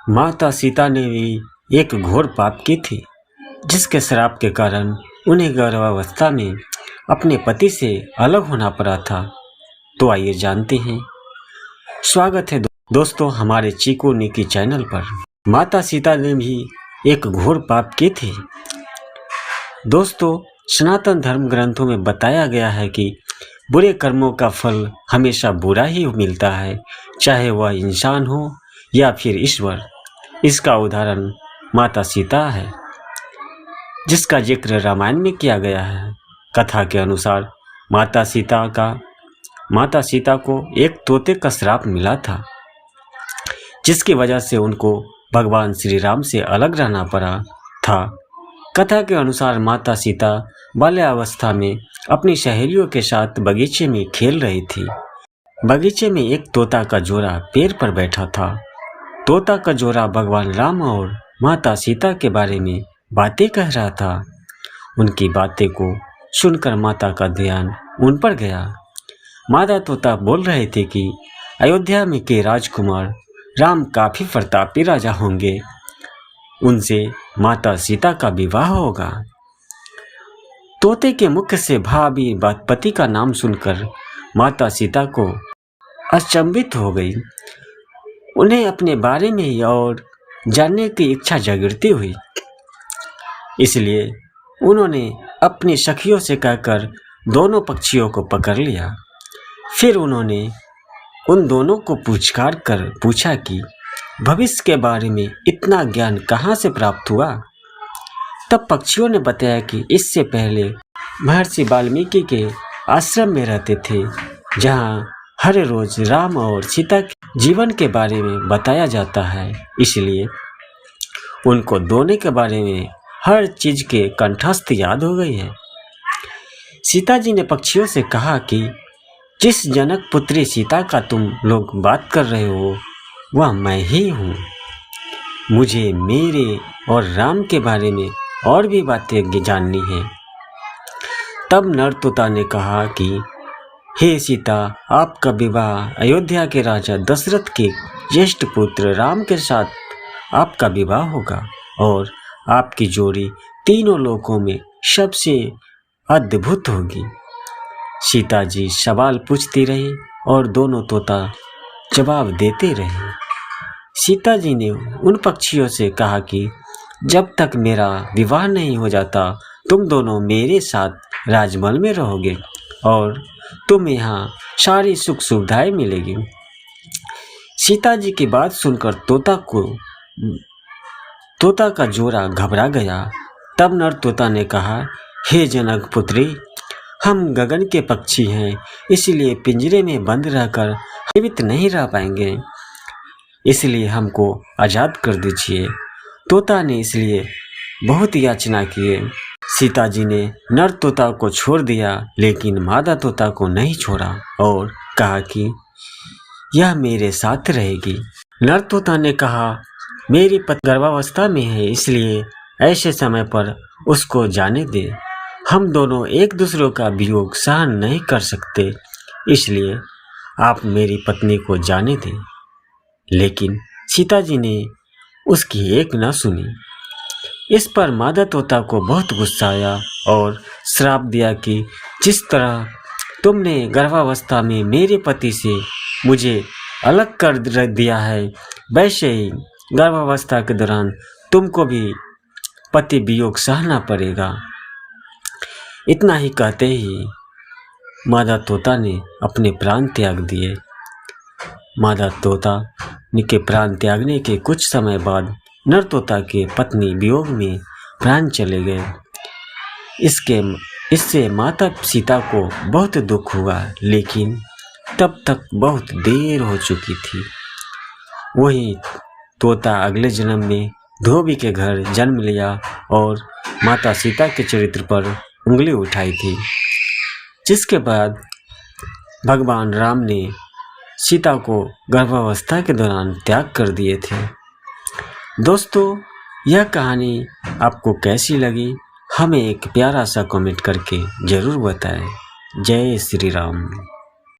माता सीता ने भी एक घोर पाप की थी, जिसके श्राप के कारण उन्हें गर्भावस्था में अपने पति से अलग होना पड़ा था। तो आइए जानते हैं। स्वागत है दोस्तों हमारे चीकू निकी चैनल पर। माता सीता ने भी एक घोर पाप की थी। दोस्तों, सनातन धर्म ग्रंथों में बताया गया है कि बुरे कर्मों का फल हमेशा बुरा ही मिलता है, चाहे वह इंसान हो या फिर ईश्वर। इसका उदाहरण माता सीता है, जिसका जिक्र रामायण में किया गया है। कथा के अनुसार माता सीता को एक तोते का श्राप मिला था, जिसकी वजह से उनको भगवान श्री राम से अलग रहना पड़ा था। कथा के अनुसार माता सीता बाल्यावस्था में अपनी सहेलियों के साथ बगीचे में खेल रही थी। बगीचे में एक तोता का जोड़ा पेड़ पर बैठा था। तोता का जोड़ा भगवान राम और माता सीता के बारे में बातें कह रहा था। उनकी बातें को सुनकर माता का ध्यान उन पर गया। माता तोता बोल रहे थे कि अयोध्या में के राजकुमार राम काफी प्रतापी राजा होंगे, उनसे माता सीता का विवाह होगा। तोते के मुख से भाभी पति का नाम सुनकर माता सीता को अचंभित हो गई। उन्हें अपने बारे में और जानने की इच्छा जागृति हुई, इसलिए उन्होंने अपनी सखियों से कहकर दोनों पक्षियों को पकड़ लिया। फिर उन्होंने उन दोनों को पूछताछ कर पूछा कि भविष्य के बारे में इतना ज्ञान कहाँ से प्राप्त हुआ। तब पक्षियों ने बताया कि इससे पहले महर्षि वाल्मीकि के आश्रम में रहते थे, जहाँ हर रोज राम और सीता के जीवन के बारे में बताया जाता है। इसलिए उनको दोनों के बारे में हर चीज के कंठस्थ याद हो गई है। सीता जी ने पक्षियों से कहा कि जिस जनक पुत्री सीता का तुम लोग बात कर रहे हो, वह मैं ही हूँ। मुझे मेरे और राम के बारे में और भी बातें जाननी है। तब नर तोता ने कहा कि हे सीता, आपका विवाह अयोध्या के राजा दशरथ के ज्येष्ठ पुत्र राम के साथ आपका विवाह होगा और आपकी जोड़ी तीनों लोकों में सबसे अद्भुत होगी। सीता जी सवाल पूछती रही और दोनों तोता जवाब देते रहे। सीता जी ने उन पक्षियों से कहा कि जब तक मेरा विवाह नहीं हो जाता, तुम दोनों मेरे साथ राजमहल में रहोगे और तुम यहाँ सारी सुख सुविधाएं मिलेगी। सीता जी की बात सुनकर तोता का जोड़ा घबरा गया। तब नर तोता ने कहा, हे जनक पुत्री, हम गगन के पक्षी हैं, इसलिए पिंजरे में बंद रहकर जीवित नहीं रह पाएंगे, इसलिए हमको आज़ाद कर दीजिए। तोता ने इसलिए बहुत याचना किए। सीता जी ने नर तोता को छोड़ दिया, लेकिन मादा तोता को नहीं छोड़ा और कहा कि यह मेरे साथ रहेगी। नर तोता ने कहा, मेरी पत्नी गर्भावस्था में है, इसलिए ऐसे समय पर उसको जाने दे। हम दोनों एक दूसरे का वियोग सहन नहीं कर सकते, इसलिए आप मेरी पत्नी को जाने दें। लेकिन सीता जी ने उसकी एक न सुनी। इस पर मादा तोता को बहुत गुस्सा आया और श्राप दिया कि जिस तरह तुमने गर्भावस्था में मेरे पति से मुझे अलग कर दिया है, वैसे ही गर्भावस्था के दौरान तुमको भी पति वियोग सहना पड़ेगा। इतना ही कहते ही मादा तोता ने अपने प्राण त्याग दिए। मादा तोता के प्राण त्यागने के कुछ समय बाद नर तोता के पत्नी वियोग में प्राण चले गए। इससे माता सीता को बहुत दुख हुआ, लेकिन तब तक बहुत देर हो चुकी थी। वही तोता अगले जन्म में धोबी के घर जन्म लिया और माता सीता के चरित्र पर उंगली उठाई थी, जिसके बाद भगवान राम ने सीता को गर्भावस्था के दौरान त्याग कर दिए थे। दोस्तों, यह कहानी आपको कैसी लगी, हमें एक प्यारा सा कमेंट करके ज़रूर बताएं। जय श्री राम।